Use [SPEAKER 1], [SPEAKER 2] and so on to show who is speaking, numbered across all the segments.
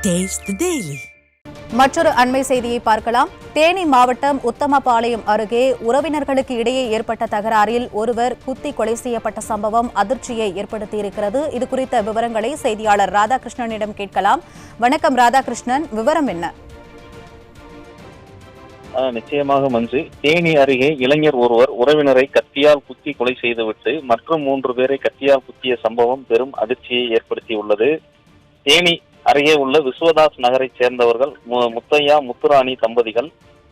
[SPEAKER 1] Taste the Daily.
[SPEAKER 2] மற்றொரு அண்மை செய்தியை பார்க்கலாம். தேனி மாவட்டம் உத்தமபாளையம் அருகே உறவினர்களுக்கு இடையே ஏற்பட்ட தகராறில் ஒருவர் குத்தி கொலை செய்யப்பட்ட சம்பவம் அதிர்ச்சியை ஏற்படுத்தியிருக்கிறது. இது குறித்த விவரங்களை செய்தியாளர் ராதாகிருஷ்ணனிடம் கேட்கலாம். வணக்கம் ராதாகிருஷ்ணன், விவரம் என்ன?
[SPEAKER 3] நிச்சயமாக மஞ்சு, தேனி அருகே இளைஞர் ஒருவர் உறவினரை கத்தியால் குத்தி கொலை செய்துவிட்டு மற்றும் 3 பேரை கத்தியால் குத்திய சம்பவம் பெரும் அதிர்ச்சியை ஏற்படுத்தியுள்ளது. தேனி அருகே உள்ள விஸ்வதாஸ் நகரை சேர்ந்தவர்கள் முத்தையா முத்துராணி தம்பதிகள்.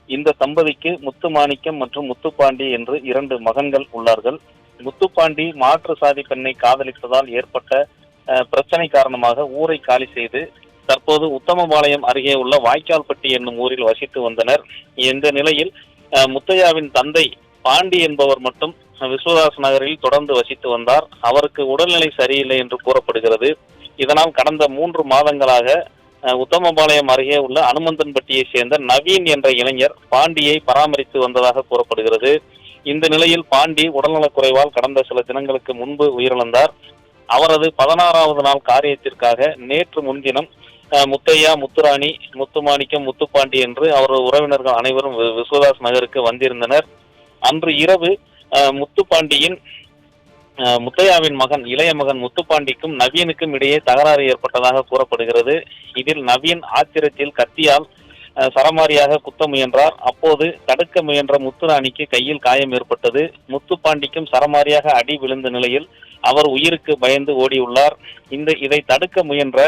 [SPEAKER 3] இந்த தம்பதிக்கு முத்துமாணிக்கம் மற்றும் முத்துப்பாண்டி என்று 2 மகன்கள் உள்ளார்கள். முத்துப்பாண்டி மாற்று சாதி பெண்ணை காதலித்ததால் ஏற்பட்ட பிரச்சனை காரணமாக ஊரை காலி செய்து தற்போது உத்தமபாளையம் அருகே உள்ள வாய்க்கால்பட்டி என்னும் ஊரில் வசித்து வந்தனர். இந்த நிலையில் முத்தையாவின் தந்தை பாண்டி என்பவர் மட்டும் விஸ்வதாஸ் நகரில் தொடர்ந்து வசித்து வந்தார். அவருக்கு உடல்நிலை சரியில்லை என்று கூறப்படுகிறது. இதனால் கடந்த 3 மாதங்களாக உத்தமபாளையம் அருகே உள்ள அனுமந்தன்பட்டியை சேர்ந்த நவீன் என்ற இளைஞர் பாண்டியை பராமரித்து வந்ததாக கூறப்படுகிறது. இந்த நிலையில் பாண்டி உடல்நலக்குறைவால் கடந்த சில தினங்களுக்கு முன்பு உயிரிழந்தார். அவரது 16வது நாள் காரியத்திற்காக நேற்று முன்தினம் முத்தையா முத்துராணி முத்துமாணிக்கம் முத்துப்பாண்டி என்று அவரது உறவினர்கள் அனைவரும் விஸ்வதாஸ் நகருக்கு வந்திருந்தனர். அன்று இரவு முத்துப்பாண்டியின் முத்தையாவின் மகன் இளைய மகன் முத்துப்பாண்டிக்கும் நவீனுக்கும் இடையே தகராறு ஏற்பட்டதாக கூறப்படுகிறது. இதில் நவீன் ஆத்திரத்தில் கத்தியால் சரமாரியாக குத்த முயன்றார். அப்போது தடுக்க முயன்ற முத்துராணிக்கு கையில் காயம் ஏற்பட்டது. முத்துப்பாண்டிக்கும் சரமாரியாக அடி விழுந்த நிலையில் அவர் உயிருக்கு பயந்து ஓடியுள்ளார். இதை தடுக்க முயன்ற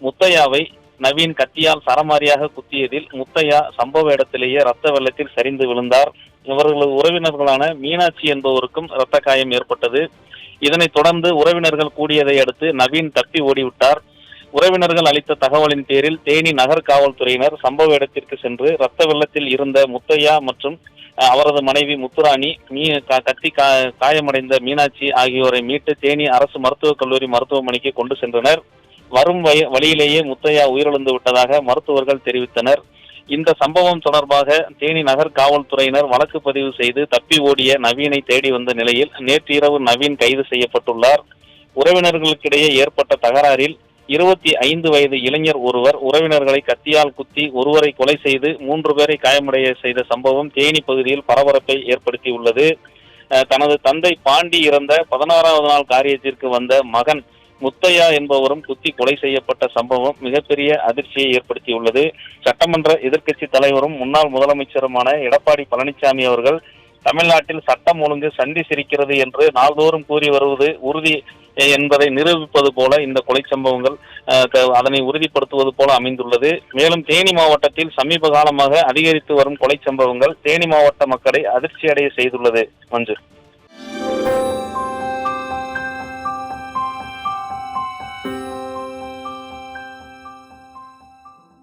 [SPEAKER 3] முத்தையாவை நவீன் கத்தியால் சரமாரியாக குத்தியதில் முத்தையா சம்பவ இடத்திலேயே ரத்த வெள்ளத்தில் சரிந்து விழுந்தார். இவர்களது உறவினர்களான மீனாட்சி என்பவருக்கும் இரத்த காயம் ஏற்பட்டது. இதனைத் தொடர்ந்து உறவினர்கள் கூடியதை அடுத்து நவீன் தப்பி ஓடிவிட்டார். உறவினர்கள் அளித்த தகவலின் பேரில் தேனி நகர் காவல்துறையினர் சம்பவ இடத்திற்கு சென்று ரத்த வெள்ளத்தில் இருந்த முத்தையா மற்றும் அவரது மனைவி முத்துராணி கத்தி காயமடைந்த மீனாட்சி ஆகியோரை மீட்டு தேனி அரசு மருத்துவக் கல்லூரி மருத்துவமனைக்கு கொண்டு சென்றனர். வரும் வழியிலேயே முத்தையா உயிரிழந்து விட்டதாக மருத்துவர்கள் தெரிவித்தனர். இந்த சம்பவம் தொடர்பாக தேனி நகர் காவல்துறையினர் வழக்கு பதிவு செய்து தப்பி ஓடிய நவீனை தேடி வந்த நிலையில் நேற்று இரவு நவீன் கைது செய்யப்பட்டுள்ளார். உறவினர்களுக்கிடையே ஏற்பட்ட தகராறில் 25 வயது இளைஞர் ஒருவர் உறவினர்களை கத்தியால் குத்தி ஒருவரை கொலை செய்து 3 பேரை காயமடைய செய்த சம்பவம் தேனி பகுதியில் பரபரப்பை ஏற்படுத்தியுள்ளது. தனது தந்தை பாண்டி இறந்த 16வது நாள் காரியத்திற்கு வந்த மகன் முத்தையா என்பவரும் குத்தி கொலை செய்யப்பட்ட சம்பவம் மிகப்பெரிய அதிர்ச்சியை ஏற்படுத்தியுள்ளது. சட்டமன்ற எதிர்க்கட்சி தலைவரும் முன்னாள் முதலமைச்சருமான எடப்பாடி பழனிசாமி அவர்கள் தமிழ்நாட்டில் சட்டம் ஒழுங்கு சந்தி சிரிக்கிறது என்று நாள்தோறும் கூறி வருவது உறுதி என்பதை நிரூபிப்பது போல இந்த கொலை சம்பவங்கள் அதனை உறுதிப்படுத்துவது போல அமைந்துள்ளது. மேலும் தேனி மாவட்டத்தில் சமீப காலமாக அதிகரித்து வரும் கொலை சம்பவங்கள் தேனி மாவட்ட மக்களை அதிர்ச்சி அடைய செய்துள்ளது. மஞ்சு.